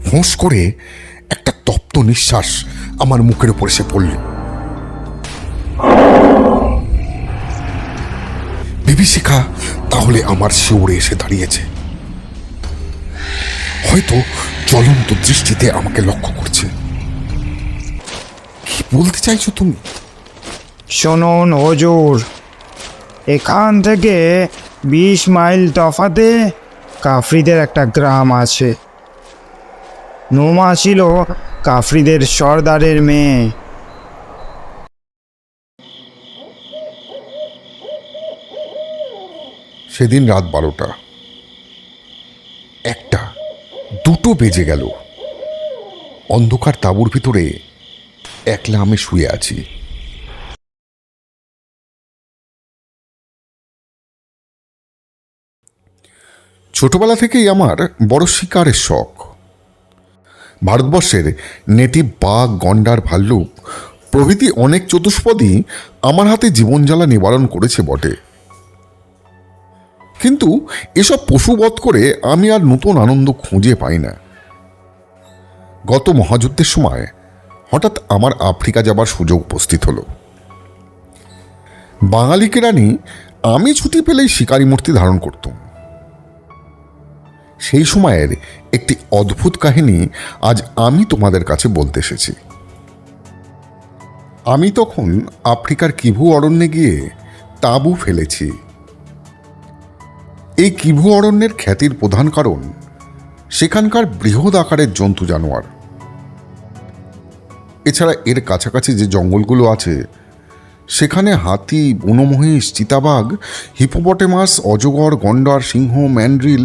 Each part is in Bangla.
ফোঁস করে একটা তপ্ত নিঃশ্বাস আমার মুখের উপর এসে পড়ল। বিভীষিকা তাহলে আমার শিউরে এসে দাঁড়িয়েছে, হয়তো জ্বলন্ত দৃষ্টিতে আমাকে লক্ষ্য করছে। কি বলতে চাইছো তুমি? শুনুন হুজুর, এখান থেকে 20 মাইল তফাতে কাফরিদের একটা গ্রাম আছে। নুমা ছিল কাফরিদের সর্দারের মেয়ে। সেদিন রাত 12টা, 1টা, 2টো বেজে গেল। অন্ধকার তাঁবুর ভিতরে একলা আমি শুয়ে আছি। ছোটবেলা থেকেই আমার বড় শিকারের শখ। ভারতবর্ষের নেটিভ বাঘ, গন্ডার, ভাল্লুক প্রভৃতি অনেক চতুষ্পদই আমার হাতে জীবনজ্বালা নিবারণ করেছে বটে, কিন্তু এসব পশুবধ করে আমি আর নতুন আনন্দ খুঁজে পাই না। গত মহাযুদ্ধের সময় হঠাৎ আমার আফ্রিকা যাবার সুযোগ উপস্থিত হলো। বাঙালি কেরানি আমি ছুটি পেলেই শিকারী মূর্তি ধারণ করতাম। সেই সময়ের একটি অদ্ভুত কাহিনী আজ আমি তোমাদের কাছে বলতে এসেছি। আমি তখন আফ্রিকার কিভু অরণ্যে গিয়ে তাঁবু ফেলেছি। এই কিভু অরণ্যের খ্যাতির প্রধান কারণ সেখানকার বৃহৎ আকারের জন্তু জানোয়ার। এছাড়া এর কাছাকাছি যে জঙ্গলগুলো আছে সেখানে হাতি, বনমহিষ, চিতাবাঘ, হিপোপটেমাস, অজগর, গন্ডার, সিংহ, ম্যান্ড্রিল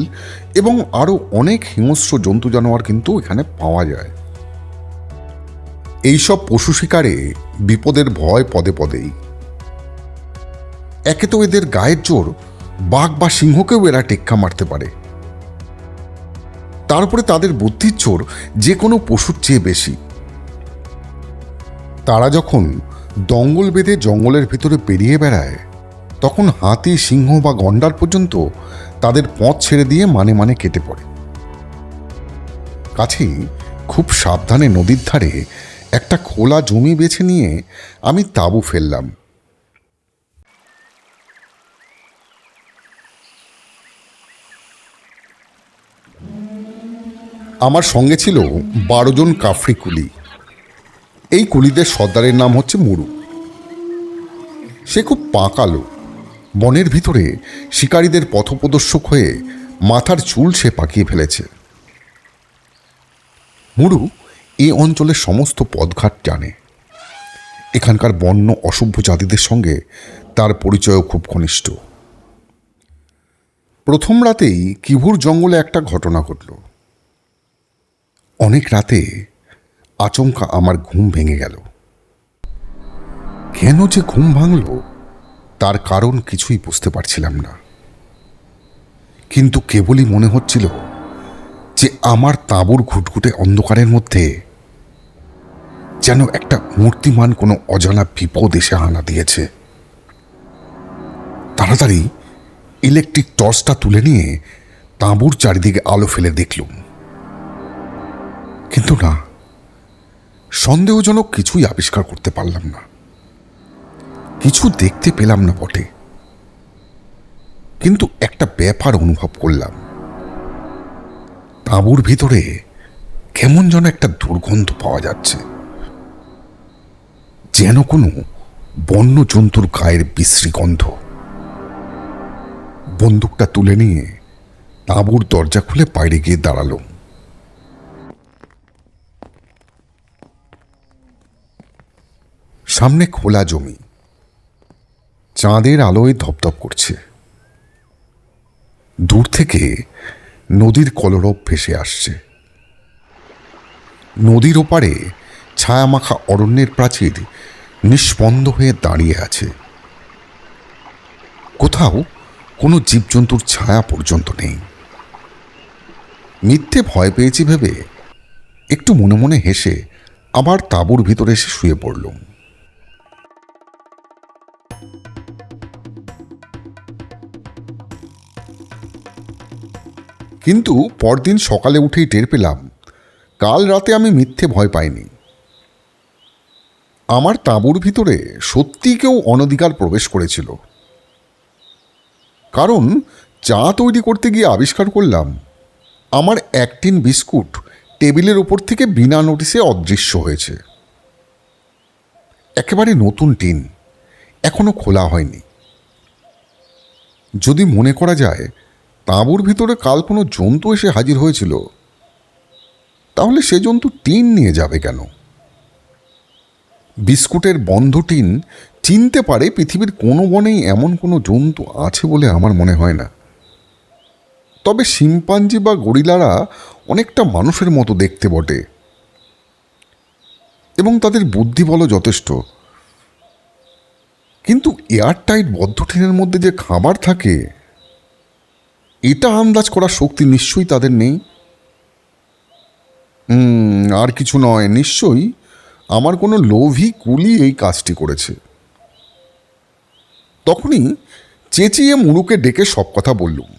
এবং আরও অনেক হিংস্র জন্তু জানোয়ার কিন্তু এখানে পাওয়া যায়। এইসব পশু শিকারে বিপদের ভয় পদে পদেই। একে তো এদের গায়ের জোর, বাঘ বা সিংহকেও এরা টেক্কা মারতে পারে। তারপরে তাদের বুদ্ধির জোর যে কোনো পশুর চেয়ে বেশি। তারা যখন দঙ্গল বেঁধে জঙ্গলের ভিতরে পেরিয়ে বেড়ায়, তখন হাতি, সিংহ বা গন্ডার পর্যন্ত তাদের পথ ছেড়ে দিয়ে মানে মানে কেটে পড়ে। কাছেই খুব সাবধানে নদীর ধারে একটা খোলা জমি বেছে নিয়ে আমি তাঁবু ফেললাম। আমার সঙ্গে ছিল 12 জন কাফরি কুলি। এই কুলিদের সর্দারের নাম হচ্ছে মুরু। সে খুব পাকালো। বনের ভিতরে শিকারীদের পথপ্রদর্শক হয়ে মাথার চুল সে পাকিয়ে ফেলেছে। মুরু এই অঞ্চলের সমস্ত পথঘাট জানে। এখানকার বন্য অসভ্য জাতিদের সঙ্গে তার পরিচয়ও খুব ঘনিষ্ঠ। প্রথম রাতেই কিভুর জঙ্গলে একটা ঘটনা ঘটল। অনেক রাতে আচমকা আমার ঘুম ভেঙে গেল। কেন যে ঘুম ভাঙল তার কারণ কিছুই বুঝতে পারছিলাম না, কিন্তু কেবলই মনে হচ্ছিল যে আমার তাঁবুর ঘুটঘুটে অন্ধকারের মধ্যে যেন একটা মূর্তিমান কোনো অজানা বিপদ এসে হানা দিয়েছে। তাড়াতাড়ি ইলেকট্রিক টর্চটা তুলে নিয়ে তাঁবুর চারিদিকে আলো ফেলে দেখলুম, কিন্তু না, সন্দেহজনক কিছুই আবিষ্কার করতে পারলাম না। কিছু দেখতে পেলাম না বটে, কিন্তু একটা ব্যাপার অনুভব করলাম। তাঁবুর ভিতরে কেমন যেন একটা দুর্গন্ধ পাওয়া যাচ্ছে, যেন কোনো বন্য জন্তুর গায়ের বিশ্রী গন্ধ। বন্দুকটা তুলে নিয়ে তাঁবুর দরজা খুলে বাইরে গিয়ে দাঁড়ালো। সামনে খোলা জমি, চাঁদের আলোয় ধপধপ করছে। দূর থেকে নদীর কলরব ভেসে আসছে। নদীর ওপারে ছায়ামাখা অরণ্যের প্রাচীর নিস্পন্দ হয়ে দাঁড়িয়ে আছে। কোথাও কোনো জীবজন্তুর ছায়া পর্যন্ত নেই। মিথ্যে ভয় পেয়েছি ভেবে একটু মনে মনে হেসে আবার তাঁবুর ভিতরে এসে শুয়ে পড়লুম। কিন্তু পরদিন সকালে উঠেই টের পেলাম কাল রাতে আমি মিথ্যে ভয় পাইনি। আমার তাঁবুর ভিতরে সত্যিই কেউ অনধিকার প্রবেশ করেছিল। কারণ চা তৈরি করতে গিয়ে আবিষ্কার করলাম আমার এক টিন বিস্কুট টেবিলের ওপর থেকে বিনা নোটিশে অদৃশ্য হয়েছে। একেবারে নতুন টিন, এখনো খোলা হয়নি। যদি মনে করা যায় তাঁবুর ভিতরে কাল কোনো জন্তু এসে হাজির হয়েছিল, তাহলে সে জন্তু টিন নিয়ে যাবে কেন? বিস্কুটের বন্ধ টিন চিনতে পারে পৃথিবীর কোনো বনেই এমন কোনো জন্তু আছে বলে আমার মনে হয় না। তবে শিম্পাঞ্জি বা গরিলারা অনেকটা মানুষের মতো দেখতে বটে, এবং তাদের বুদ্ধি বলো যথেষ্ট। কিন্তু এয়ারটাইট বদ্ধ টিনের মধ্যে যে খাবার থাকে, এটা আন্দাজ করার শক্তি নিশ্চয়ই তাদের নেই। আর কিছু নয়, নিশ্চয়ই আমার কোনো লোভী কুলি এই কাজটি করেছে। তখনই চেঁচিয়ে মুড়ুকে ডেকে সব কথা বললুম।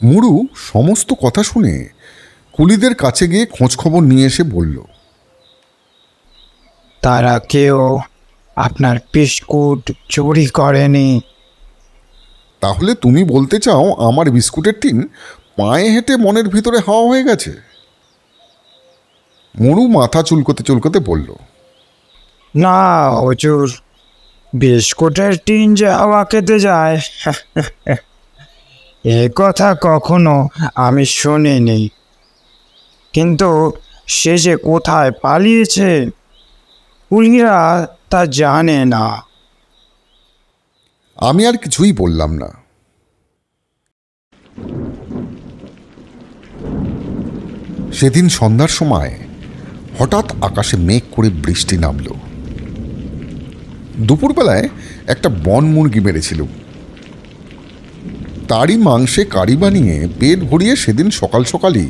মুড়ু সমস্ত কথা শুনে কুলিদের কাছে গিয়ে খোঁজখবর নিয়ে এসে বলল, তারা কেউ আপনার বিস্কুট চুরি করেনি। তাহলে তুমি বলতে চাও আমার বিস্কুটের টিন পায়ে হেঁটে মনের ভিতরে হাওয়া হয়ে গেছে? মুড়ু মাথা চুলকোতে চুলকোতে বলল, না হুজুর, বিস্কুটের টিন যে হাওয়া খেতে যায় এ কথা কখনো আমি শুনিনি। কিন্তু সে যে কোথায় পালিয়েছে কুলিরা তা জানে না। আমি আর কিছুই বললাম না। সেদিন সন্ধ্যার সময় হঠাৎ আকাশে মেঘ করে বৃষ্টি নামল। দুপুরবেলায় একটা বন মুরগি মেরেছিল। তারই মাংসে কারি বানিয়ে পেট ভরিয়ে সেদিন সকাল সকালই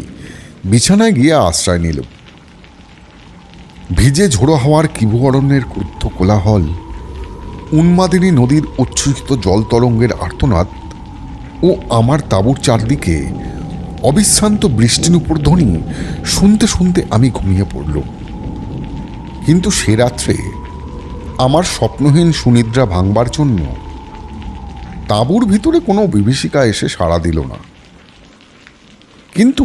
বিছানায় গিয়ে আশ্রয় নিল। ভিজে ঝোড়ো হাওয়ার কিভু অরণ্যের ক্রুদ্ধ কোলাহল, উন্মাদিনী নদীর উচ্ছ্বসিত জল তরঙ্গের আর্তনাদ ও আমার তাঁবুর চারদিকে অবিশ্রান্ত বৃষ্টিনুপুর ধ্বনি শুনতে শুনতে আমি ঘুমিয়ে পড়ল। কিন্তু সে রাত্রে আমার স্বপ্নহীন সুনিদ্রা ভাঙবার জন্য তাঁবুর ভিতরে কোনো বিভীষিকা এসে সাড়া দিল না। কিন্তু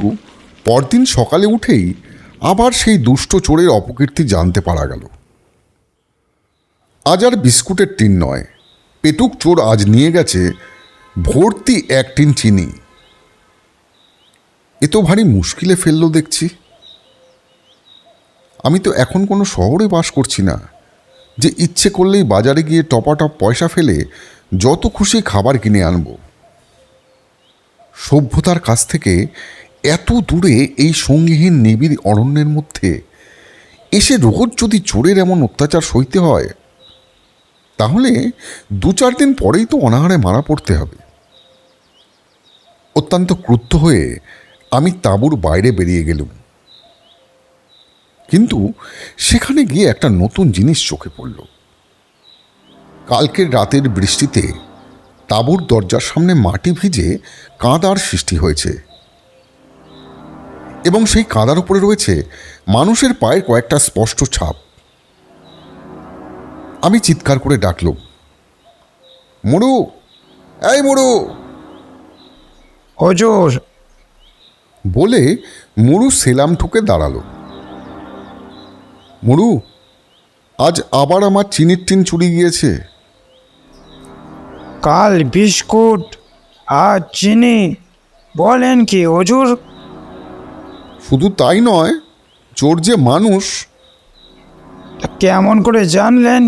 পরদিন সকালে উঠেই আবার সেই দুষ্ট চোরের অপকীর্তি জানতে পারা গেল। আজ আর বিস্কুটের টিন নয়, পেটুক চোর আজ নিয়ে গেছে ভর্তি এক টিন চিনি। এ তো ভারী মুশকিলে ফেললো দেখছি। আমি তো এখন কোনো শহরে বাস করছি না যে ইচ্ছে করলেই বাজারে গিয়ে টপাটপ পয়সা ফেলে যত খুশি খাবার কিনে আনব। সভ্যতার কাছ থেকে এত দূরে এই সঙ্গীহীন নিবিড় অরণ্যের মধ্যে এসে রোজ যদি চোরের এমন অত্যাচার সইতে হয়, তাহলে 2-4 দিন পরেই তো অনাহারে মারা পড়তে হবে। অত্যন্ত ক্রুদ্ধ হয়ে আমি তাঁবুর বাইরে বেরিয়ে গেলুম। কিন্তু সেখানে গিয়ে একটা নতুন জিনিস চোখে পড়ল। কালকের রাতের বৃষ্টিতে তাঁবুর দরজার সামনে মাটি ভিজে কাঁদার সৃষ্টি হয়েছে, এবং সেই কাঁদার উপরে রয়েছে মানুষের পায়ের কয়েকটা স্পষ্ট ছাপ। আমি চিৎকার করে ডাকলুম, মুড়ু, এই মুড়ু! হুজুর, বলে মুড়ু সেলাম ঠুকে দাঁড়ালো। মুড়ু, আজ আবার আমার চিনির টিন চুরি গিয়েছে। কাল বিস্কুট আর চিনি? বলেন কি হুজুর? শুধু তাই নয়, চোর যে মানুষ। তা কেমন করে জানলেন?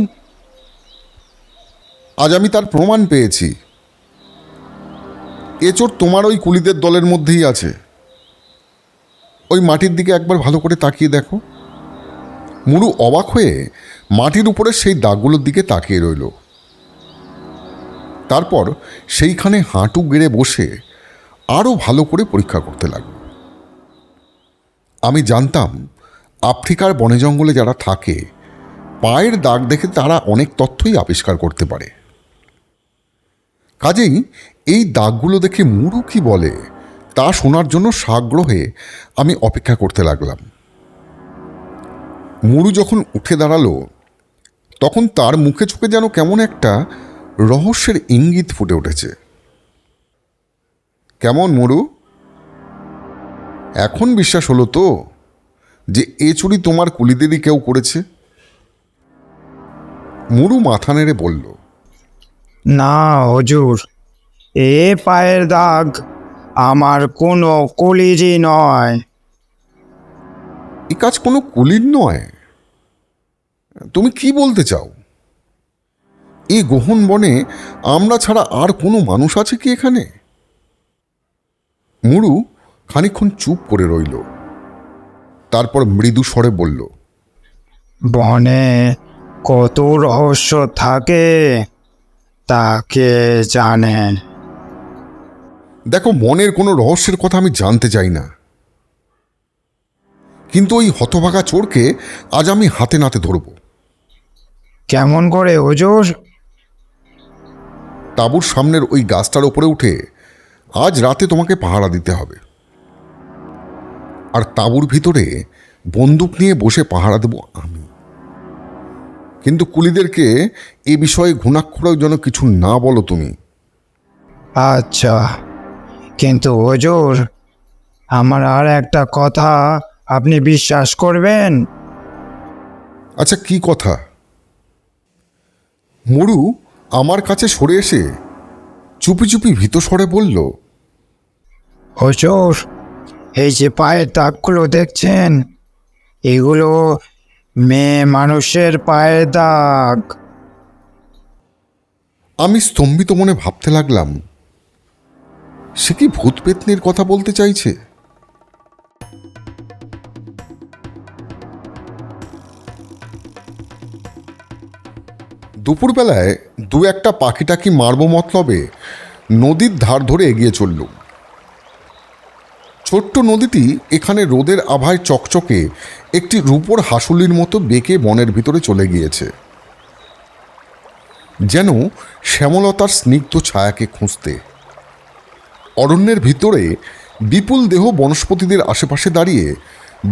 আজ আমি তার প্রমাণ পেয়েছি। এ চোর তোমার ওই কুলিদের দলের মধ্যেই আছে। ওই মাটির দিকে একবার ভালো করে তাকিয়ে দেখো। মুড়ু অবাক হয়ে মাটির উপরে সেই দাগগুলোর দিকে তাকিয়ে রইল। তারপর সেইখানে হাঁটু গেড়ে বসে আরও ভালো করে পরীক্ষা করতে লাগল। আমি জানতাম আফ্রিকার বনে জঙ্গলে যারা থাকে, পায়ের দাগ দেখে তারা অনেক তথ্যই আবিষ্কার করতে পারে। কাজেই এই দাগগুলো দেখে মুড়ু কি বলে তা শোনার জন্য সাগ্রহে আমি অপেক্ষা করতে লাগলাম। মুরু যখন উঠে দাঁড়ালো তখন তার মুখে চোখে যেন কেমন একটা রহস্যের ইঙ্গিত ফুটে উঠেছে। কেমন মুরু, এখন বিশ্বাস হলো তো যে এ চুরি তোমার কুলিদেরই কেউ করেছে? মুরু মাথা নেড়ে বলল, না হুজুর, এ পায়ের দাগ আমার কোনো কলিরই নয়। এই কাজ কোনো কুলির নয়? তুমি কি বলতে চাও? এই গহন বনে আমরা ছাড়া আর কোনো মানুষ আছে কি এখানে? মুরু খানিকক্ষণ চুপ করে রইল, তারপর মৃদু স্বরে বলল, বনে কত রহস্য থাকে তা কে জানে। দেখো, মনের কোনো রহস্যের কথা আমি জানতে চাই না, কিন্তু ওই হতভাগা চোরকে আজ আমি হাতে নাতে ধরব। কেমন করে হুজুর? তাঁবুর সামনের ওই গাছটার ওপরে উঠে আজ রাতে তোমাকে পাহারা দিতে হবে, আর তাঁবুর ভিতরে বন্দুক নিয়ে বসে পাহারা দেব আমি। কিন্তু কুলিদেরকে এ বিষয়ে ঘুণাক্ষরেও যেন কিছু না বলো তুমি। আচ্ছা, কিন্তু হুজুর, আমার আর একটা কথা আপনি বিশ্বাস করবেন? আচ্ছা, কি কথা? মুরু আমার কাছে সরে এসে চুপি চুপি ভীত স্বরে বলল, হুজুর, এই যে পায়ের দাগগুলো দেখছেন, এগুলো মেয়ে মানুষের পায়ের দাগ। আমি স্তম্ভিত মনে ভাবতে লাগলাম, সে কি ভূত পেতনির কথা বলতে চাইছে? দুপুরবেলায় দু একটা পাখিটাকি মারব মতলবে নদীর ধার ধরে এগিয়ে চলল। ছোট্ট নদীটি এখানে রোদের আভায় চকচকে একটি রূপোর হাসুলির মতো বেঁকে বনের ভিতরে চলে গিয়েছে, যেন শ্যামলতার স্নিগ্ধ ছায়াকে খুঁজতে। অরণ্যের ভিতরে বিপুল দেহ বনস্পতিদের আশেপাশে দাঁড়িয়ে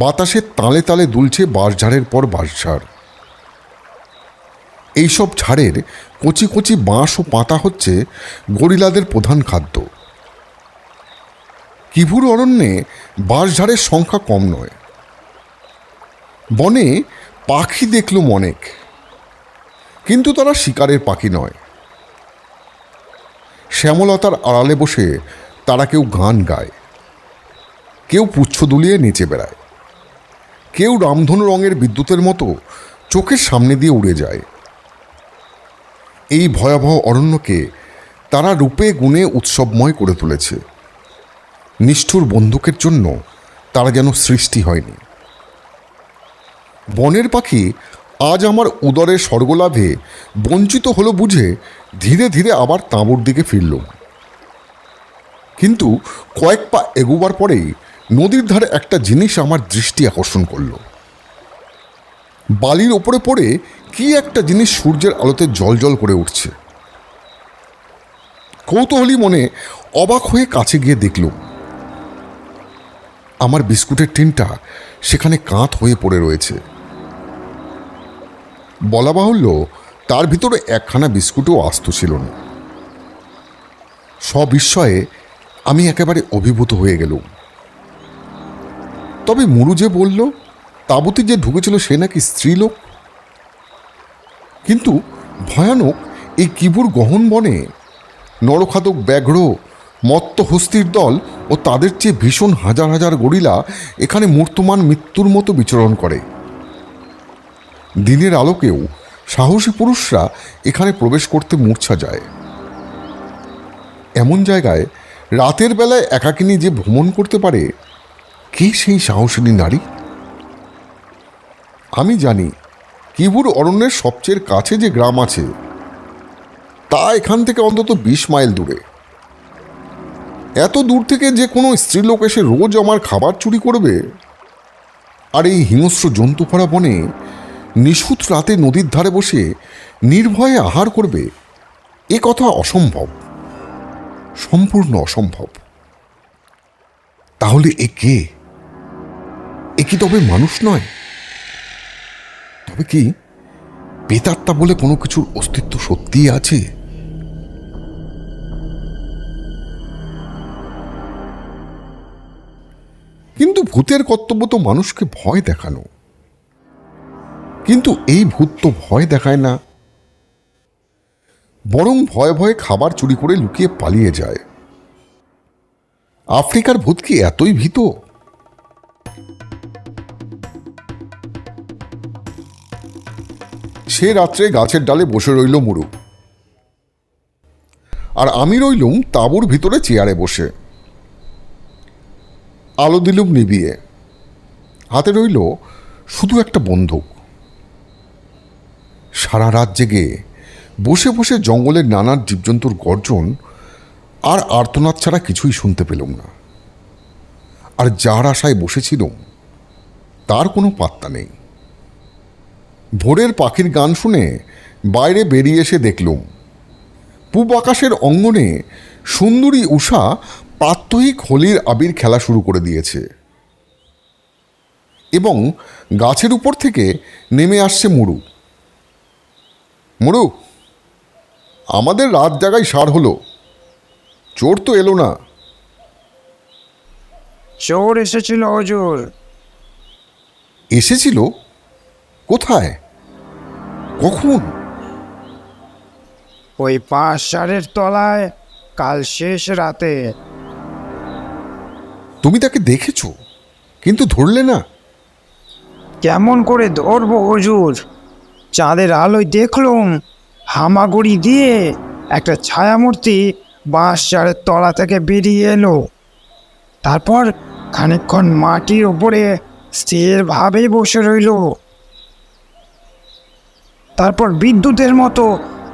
বাতাসে তালে তালে দুলছে বাঁশঝাড়ের পর বাঁশঝাড়। এইসব ঝাড়ের কচি কচি বাঁশ ও পাতা হচ্ছে গরিলাদের প্রধান খাদ্য। কিভুর অরণ্যে বাঁশঝাড়ের সংখ্যা কম নয়। বনে পাখি দেখলুম অনেক, কিন্তু তারা শিকারের পাখি নয়। শ্যামলতার আড়ালে বসে তারা কেউ গান গায়, কেউ পুচ্ছ দুলিয়ে নেচে বেড়ায়, কেউ রামধনু রঙের বিদ্যুতের মতো চোখের সামনে দিয়ে উড়ে যায়। এই ভয়াবহ অরণ্যকে তারা রূপে গুণে উৎসবময় করে তুলেছে। নিষ্ঠুর বন্দুকের জন্য তারা যেন সৃষ্টি হয়নি। বনের পাখি আজ আমার উদরের স্বর্গলাভে বঞ্চিত হলো বুঝে ধীরে ধীরে আবার তাঁবুর দিকে ফিরল। কিন্তু কয়েক পা এগোবার পরেই নদীর ধারে একটা জিনিস আমার দৃষ্টি আকর্ষণ করল। বালির ওপরে পড়ে কি একটা জিনিস সূর্যের আলোতে জ্বলজ্বল করে উঠছে। কৌতূহলী মনে অবাক হয়ে কাছে গিয়ে দেখলুম আমার বিস্কুটের টিনটা সেখানে কাঁধ হয়ে পড়ে রয়েছে। বলা বাহুল্য, তার ভিতরে একখানা বিস্কুটও আস্ত ছিল না। সবিস্ময়ে আমি একেবারে অভিভূত হয়ে গেলুম। তবে মুরু যে বলল তাঁবুতে যে ঢুকেছিল সে নাকি স্ত্রীলোক। কিন্তু ভয়ানক এই কিবুর গহন বনে নরখাদক ব্যাঘ্র, মত্ত হস্তির দল ও তাদের চেয়ে ভীষণ হাজার হাজার গরিলা এখানে মূর্তমান মৃত্যুর মতো বিচরণ করে। দিনের আলোকেও সাহসী পুরুষরা এখানে প্রবেশ করতে মূর্ছা যায়। এমন জায়গায় রাতের বেলায় একাকিনী যে ভ্রমণ করতে পারে, কে সেই সাহসিনী নারী? আমি জানি কিবুর অরণ্যের সবচেয়ে কাছে যে গ্রাম আছে তা এখান থেকে অন্তত 20 মাইল দূরে। এত দূর থেকে যে কোনো স্ত্রীলোক এসে রোজ আমার খাবার চুরি করবে আর এই হিংস্র জন্তু ভরা বনে নিশুত রাতে নদীর ধারে বসে নির্ভয়ে আহার করবে, এ কথা অসম্ভব, সম্পূর্ণ অসম্ভব। তাহলে এ কে? এ কি তবে মানুষ নয়? তবে কি প্রেতাত্মা বলে কোনো কিছুর অস্তিত্ব সত্যিই আছে? কিন্তু ভূতের কর্তব্য তো মানুষকে ভয় দেখানো। কিন্তু এই ভূত তো ভয় দেখায় না, বরং ভয়ে ভয়ে খাবার চুরি করে লুকিয়ে পালিয়ে যায়। আফ্রিকার ভূত কি এতই ভীত? সে রাত্রে গাছের ডালে বসে রইল মুরু, আর আমি রইলুম তাঁবুর ভিতরে চেয়ারে বসে। আলো দিলুম নিবিয়ে, হাতে রইল শুধু একটা বন্দুক। সারা রাত জেগে বসে বসে জঙ্গলের নানান জীবজন্তুর গর্জন আর আর্তনাদ ছাড়া কিছুই শুনতে পেলাম না। আর যার আশায় বসেছিলাম তার কোনো পাত্তা নেই। ভোরের পাখির গান শুনে বাইরে বেরিয়ে এসে দেখলুম পূব আকাশের অঙ্গনে সুন্দরী উষা প্রাত্যহিক হোলির আবির খেলা শুরু করে দিয়েছে, এবং গাছের উপর থেকে নেমে আসছে মুরু। মুরু, আমাদের রাত জাগায় সার হলো, চোর তো এলো না। চোর এসেছিল হুজুর। এসেছিল? কোথায়? কখন? ওই 5 তলায় কাল শেষ রাতে। তুমি তাকে দেখেছো কিন্তু ধরলে না? কেমন করে ধরবো হুজুর? চাঁদের আলোয় দেখলুম হামাগুড়ি দিয়ে একটা ছায়ামূর্তি 5 তলা থেকে বেরিয়ে এলো। তারপর খানিকক্ষণ মাটির ওপরে স্থিরভাবে বসে রইল। তারপর বিদ্যুতের মতো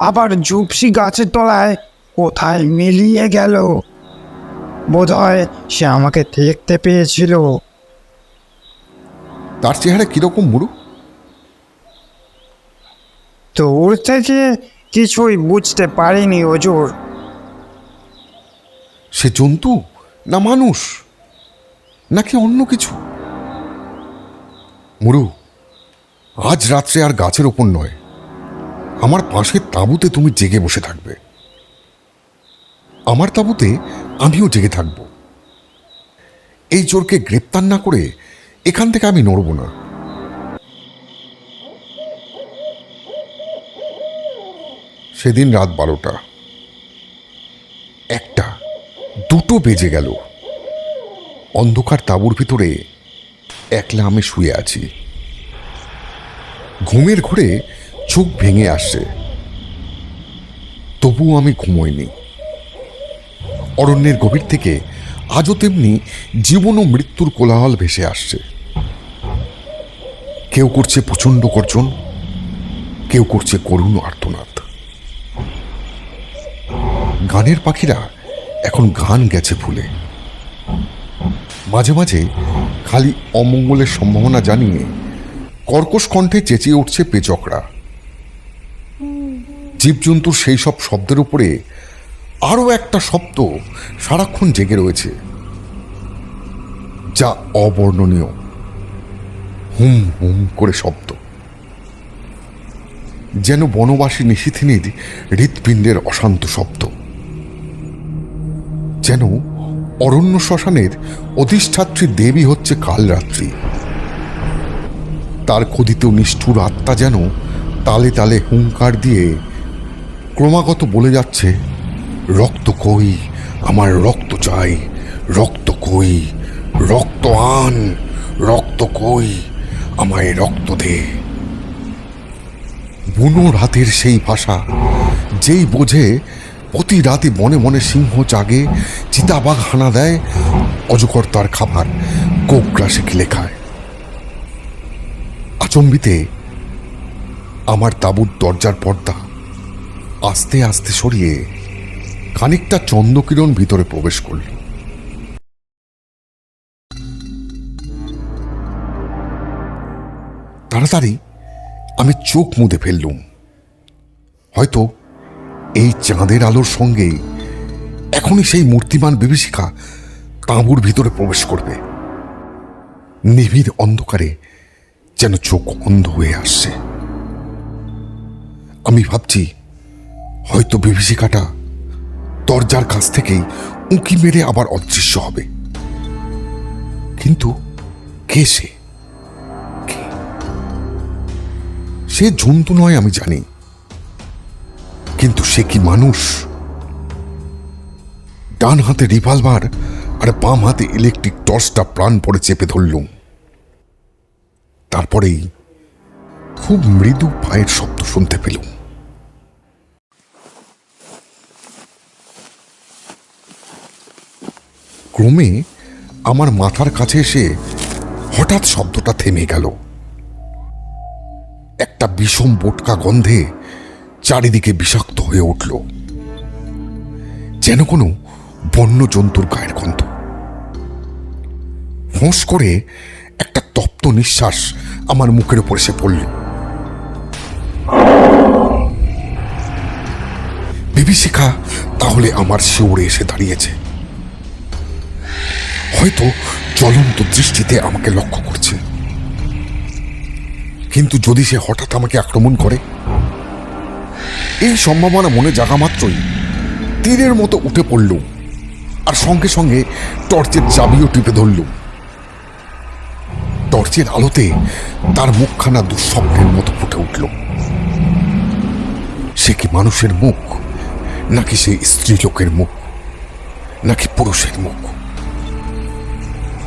আবার ঝুপসি গাছের তলায় কোথায় মিলিয়ে গেল। বোধহয় সে আমাকে দেখতে পেয়েছিল। তার চেহারা কিরকম মুরু? দূর থেকে কিছুই বুঝতে পারিনি হুজুর। সে জন্তু না মানুষ, নাকি অন্য কিছু? মুরু, আজ রাত্রে আর গাছের ওপর নয়, আমার পাশের তাঁবুতে তুমি জেগে বসে থাকবে। আমার তাঁবুতে আমিও জেগে থাকব। এই চোরকে গ্রেপ্তার না করে এখান থেকে আমি নড়ব না। সেদিন রাত 12টা, 1টা, 2টো বেজে গেল। অন্ধকার তাঁবুর ভিতরে একলা আমি শুয়ে আছি। ঘুমের ঘোরে চোখ ভেঙে আসছে, তবুও আমি ঘুমোইনি। অরণ্যের গভীর থেকে আজও তেমনি জীবন ও মৃত্যুর কোলাহল ভেসে আসছে। কেউ করছে প্রচণ্ড গর্জন, কেউ করছে করুণ আর্তনাদ। গানের পাখিরা এখন গান গেছে ভুলে। মাঝে মাঝে খালি অমঙ্গলের সম্ভাবনা জানিয়ে কর্কশ কণ্ঠে চেঁচিয়ে উঠছে পেচকরা। জীবজন্তুর সেই সব শব্দের উপরে আরও একটা শব্দ সারাক্ষণ জেগে রয়েছে, যা অবর্ণনীয়। হুম হুম করে শব্দ, যেন বনবাসী নিশিথিনীর হৃৎপিণ্ডের অশান্ত শব্দ, যেন অরণ্য শ্মশানের অধিষ্ঠাত্রী দেবী হচ্ছে কালরাত্রি। তার খোদিত নিষ্ঠুর আত্মা যেন তালে তালে হুঙ্কার দিয়ে ক্রমাগত বলে যাচ্ছে, রক্ত কই, আমার রক্ত চাই, রক্ত কই, রক্ত আন, রক্ত কই, আমায় রক্ত দে। বুনো রাতের সেই ভাষা, যেই বোঝে প্রতি রাতে বনে বনে সিংহ জাগে, চিতাবাঘ হানা দেয়, অজগর তার খাবার গোগ্রাসে গিলে খায়। আচম্বিতে আমার তাঁবুর দরজার পর্দা আস্তে আস্তে সরিয়ে খানিকটা চন্দ্রকিরণ ভিতরে প্রবেশ করল। তাড়াতাড়ি আমি চোখ মুদে ফেললুম। হয়তো এই চাঁদের আলোর সঙ্গে এখনই সেই মূর্তিমান বিভীষিকা তাঁবুর ভিতরে প্রবেশ করবে। নিবিড় অন্ধকারে যেন চোখ অন্ধ হয়ে আসছে। আমি ভাবছি হয়তো বিভীষিকাটা দরজার কাছ থেকেই উঁকি মেরে আবার অদৃশ্য হবে। কিন্তু কে সে? সে জন্তু নয় আমি জানি, কিন্তু সে কি মানুষ? ডান হাতে রিভলভার আর বাম হাতে ইলেকট্রিক টর্চটা প্রাণ পড়ে চেপে ধরলুম। তারপরেই খুব মৃদু পায়ের শব্দ শুনতে পেলুম। ক্রমে আমার মাথার কাছে এসে হঠাৎ শব্দটা থেমে গেল। একটা বিষম বোটকা গন্ধে চারিদিকে বিষাক্ত হয়ে উঠল, যেন কোনো বন্য জন্তুর গায়ের গন্ধ। ফোঁস করে একটা তপ্ত নিঃশ্বাস আমার মুখের উপর এসে পড়ল। বিভীষিকা তাহলে আমার শিউরে এসে দাঁড়িয়েছে। হয়তো জ্বলন্ত দৃষ্টিতে আমাকে লক্ষ্য করছে। কিন্তু যদি সে হঠাৎ আমাকে আক্রমণ করে, এই সম্ভাবনা মনে জাগা মাত্রই তীরের মতো উঠে পড়ল, আর সঙ্গে সঙ্গে টর্চের চাবিও টিপে ধরল। টর্চের আলোতে তার মুখখানা দুঃস্বপ্নের মতো ফুটে উঠল। সে কি মানুষের মুখ, নাকি সে স্ত্রী লোকের মুখ, নাকি পুরুষের মুখ?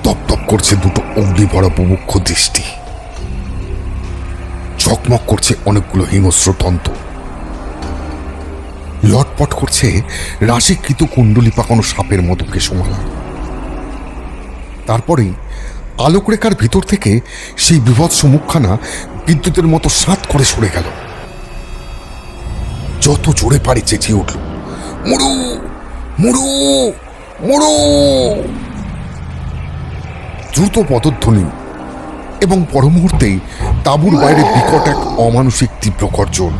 তপ করছে দুটো অগ্নি ভরা বুভুক্ষ দৃষ্টি। ঝকমক করছে অনেকগুলো হিংস্র তন্তু। লটপট করছে রাশিকৃত কুণ্ডলি পাকানো সাপের মতো কেশমালা। তারপরেই আলোকরেখার ভিতর থেকে সেই বিভৎস মুখখানা বিদ্যুতের মতো সাত করে সরে গেল। যত জোরে পারি চেঁচিয়ে উঠল, মুড়ু মুড়ু মুড়ু। দ্রুত পদধ্বনি এবং পরমুহূর্তেই তাঁবুর বাইরে বিকট এক অমানুষিক তীব্র গর্জন,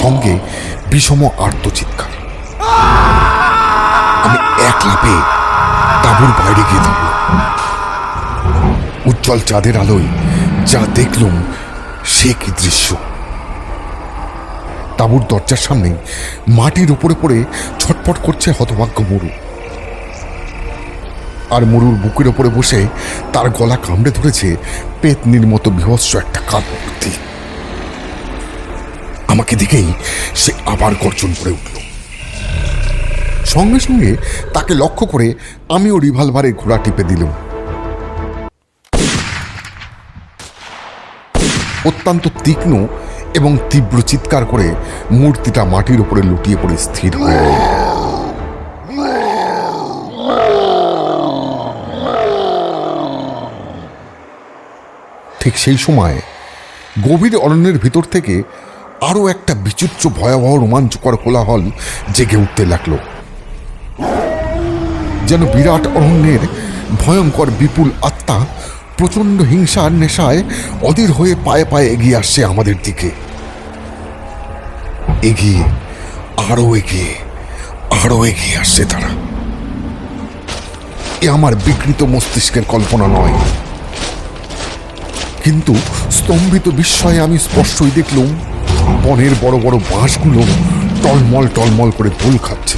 সঙ্গে বিষম আর্তচিৎকার। আমি এক লাফে তাঁবুর বাইরে গিয়ে দাঁড়ালাম। উজ্জ্বল চাঁদের আলোয় যা দেখলুম সে কি দৃশ্য! তাঁবুর দরজার সামনে মাটির উপরে পড়ে ছটফট করছে হতভাগ্য মুরু। আর মুরুর বুকের ওপরে বসে তার গলা কামড়ে ধরেছে পেতনির মতো বিভৎস একটা কালমূর্তি। আমাকে দেখেই সে আবার গর্জন করে উঠল। সঙ্গে সঙ্গে তাকে লক্ষ্য করে আমিও রিভলভারের ঘোড়া টিপে দিলাম। অত্যন্ত তীক্ষ্ণ এবং তীব্র চিৎকার করে মূর্তিটা মাটির উপরে লুটিয়ে পড়ে স্থির হয়ে রইল। ঠিক সেই সময় গভীর অরণ্যের ভিতর থেকে আরো একটা বিচিত্র ভয়াবহ রোমাঞ্চকর কোলাহল জেগে উঠতে লাগলো। যেন বিরাট অরণ্যের ভয়ঙ্কর বিপুল আত্মা প্রচন্ড হিংসার নেশায় অধীর হয়ে পায়ে পায়ে এগিয়ে আসছে আমাদের দিকে। এগিয়ে আরো এগিয়ে আরো এগিয়ে আসছে তারা। এ আমার বিকৃত মস্তিষ্কের কল্পনা নয়, কিন্তু স্তম্ভিত বিস্ময়ে আমি স্পষ্টই দেখলুম বনের বড় বড় বাঁশগুলো টলমল টলমল করে দোল খাচ্ছে,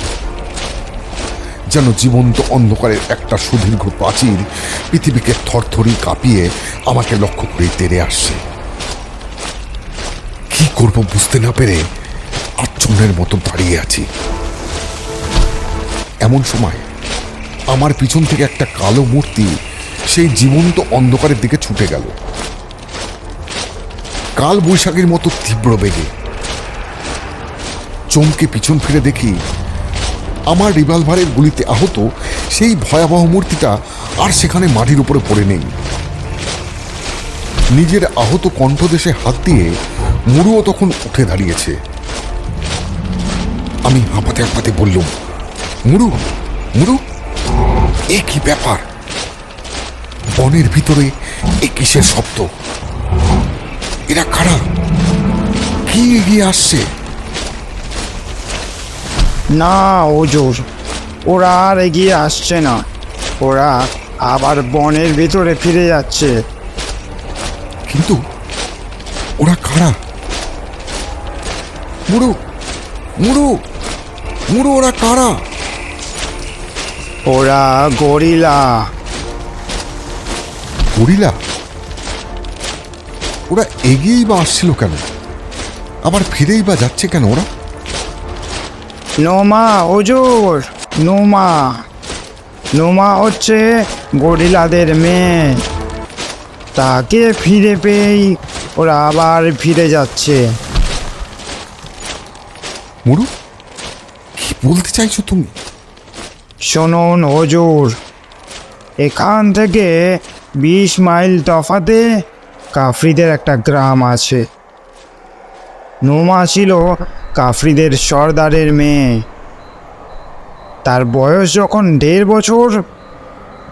যেন জীবন্ত অন্ধকারের একটা সুদীর্ঘ প্রাচীর পৃথিবীকে থরথরি কাঁপিয়ে আমাকে লক্ষ্য করে তেড়ে আসছে। কি করব বুঝতে না পেরে আচ্ছন্নের মতো দাঁড়িয়ে আছি। এমন সময় আমার পিছন থেকে একটা কালো মূর্তি সেই জীবন্ত অন্ধকারের দিকে ছুটে গেল, কাল বৈশাখীর মতো তীব্র বেগে। চমকে পিছন ফিরে দেখি আমার রিভলভারের গুলিতে আহত সেই ভয়াবহ মূর্তিটা আর সেখানে মাটির উপরে পড়ে নেই। নিজের আহত কণ্ঠদেশে হাত দিয়ে মুরুও তখন উঠে দাঁড়িয়েছে। আমি হাঁপাতে হাঁপাতে বললুম, মুরু মুরু, এ কি ব্যাপার? বনের ভিতরে এ কিসের শব্দ? এরা কারা? কি এগিয়ে আসছে? না ওজোর, ওরা আর এগিয়ে আসছে না, ওরা আবার বনের ভিতরে ফিরে যাচ্ছে। কিন্তু ওরা কারা? মুড়ু, মুড়ু, মুড়ু, ওরা কারা? ওরা গরিলা। গরিলা? ওরা এগিয়েই বা আসছিল কেন, আবার ফিরেই বা যাচ্ছে কেন ওরা? নোমা হুজুর, নোমা। নোমা হচ্ছে গরিলাদের মেয়ে। তাকে ফিরে পেয়েই ওরা আবার ফিরে যাচ্ছে। মুড়ু, কি বলতে চাইছো তুমি? শুনুন হুজুর, এখান থেকে 20 মাইল তফাতে কাফরিদের একটা গ্রাম আছে। নোমা ছিল কাফরিদের সর্দারের মেয়ে। তার বয়স যখন 1.5 বছর,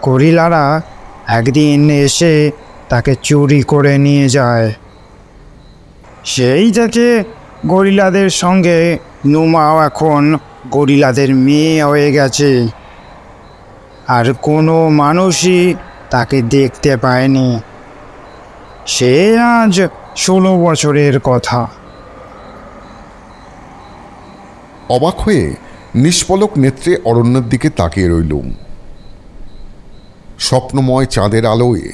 গরিলারা একদিন এসে তাকে চুরি করে নিয়ে যায়। সেই থেকে গরিলাদের সঙ্গে নোমাও এখন গরিলাদের মেয়ে হয়ে গেছে। আর কোনো মানুষই তাকে দেখতে পায়নি। সে আজ 16 বছরের কথা। অবাক হয়ে নিষ্পলক নেত্রে অরণ্যের দিকে তাকিয়ে রইলুম। স্বপ্নময় চাঁদের আলোয়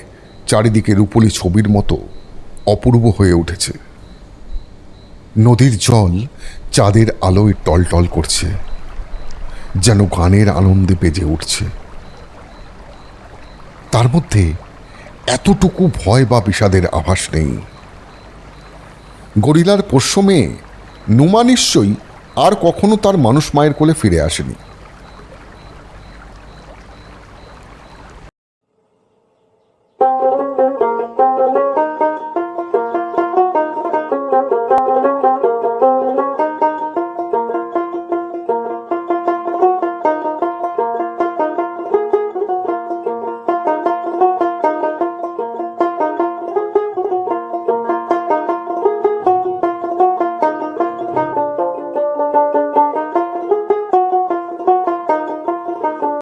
চারিদিকে রূপলি ছবির মতো অপূর্ব হয়ে উঠেছে। নদীর জল চাঁদের আলোয় টলটল করছে, যেন গানের আনন্দে বেজে উঠছে। তার মধ্যে এতটুকু ভয় বা বিষাদের আভাস নেই। গরিলার পোষ্য মেয়ে নুমা নিশ্চয়ই আর কখনো তার মানুষ মায়ের কোলে ফিরে আসেনি।